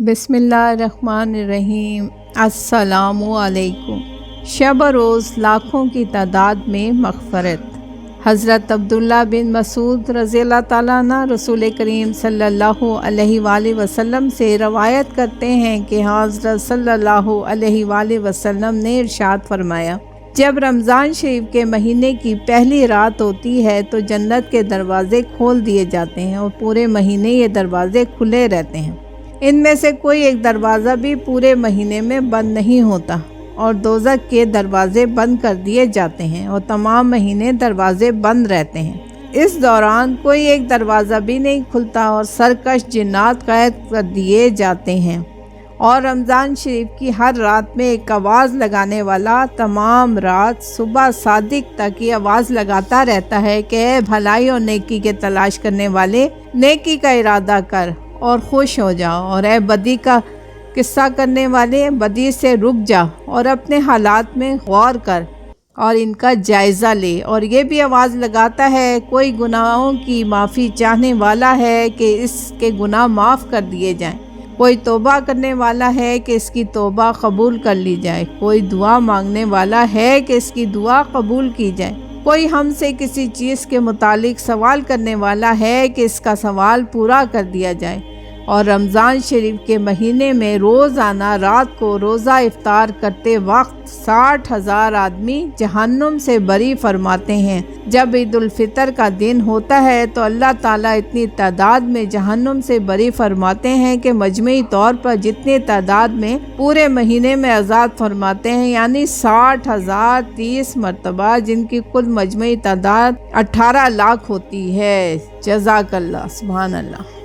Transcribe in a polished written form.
बिस्मिल्लाहिर्रहमानिर्रहीम। अस्सलामु अलैकुम। शब रोज़ लाखों की तादाद में मग़फ़रत। हज़रत अब्दुल्ला बिन मसूद रज़ियल्लाहु ताला अन्हु रसूल करीम सल्लल्लाहु अलैहि वसल्लम से रवायत करते हैं कि हज़रत सल्लल्लाहु अलैहि वसल्लम ने इरशाद फरमाया, जब रमज़ान शरीफ के महीने की पहली रात होती है तो जन्नत के दरवाज़े खोल दिए जाते हैं और पूरे महीने ये दरवाज़े खुले रहते हैं। इनमें से कोई एक दरवाज़ा भी पूरे महीने में बंद नहीं होता और दोज़ख के दरवाज़े बंद कर दिए जाते हैं और तमाम महीने दरवाज़े बंद रहते हैं। इस दौरान कोई एक दरवाज़ा भी नहीं खुलता और सरकश जिन्नात कैद कर दिए जाते हैं। और रमज़ान शरीफ की हर रात में एक आवाज़ लगाने वाला तमाम रात सुबह सादिक तक ये आवाज़ लगाता रहता है कि ए भलाई और नेकी के तलाश करने वाले, नेकी का इरादा कर और खुश हो जाओ, और ए बदी का किस्सा करने वाले, बदी से रुक जा और अपने हालात में गौर कर और इनका जायज़ा ले। और ये भी आवाज़ लगाता है, कोई गुनाहों की माफ़ी चाहने वाला है कि इसके गुनाह माफ़ कर दिए जाएं, कोई तौबा करने वाला है कि इसकी तौबा कबूल कर ली जाए, कोई दुआ मांगने वाला है कि इसकी दुआ कबूल की जाए, कोई हमसे किसी चीज़ के मुतालिक सवाल करने वाला है कि इसका सवाल पूरा कर दिया जाए। और रमज़ान शरीफ के महीने में रोज़ाना रात को रोज़ा इफ्तार करते वक्त 60,000 आदमी जहन्नुम से बरी फरमाते हैं। जब ईद उल फितर का दिन होता है तो अल्लाह ताला इतनी तादाद में जहन्नुम से बरी फरमाते हैं कि मजमई तौर पर जितनी तादाद में पूरे महीने में आज़ाद फरमाते हैं, यानी 60,030 मरतबा, जिनकी कुल मजमई तादाद 18 लाख होती है। जज़ाकल्लाह, सुभान अल्लाह।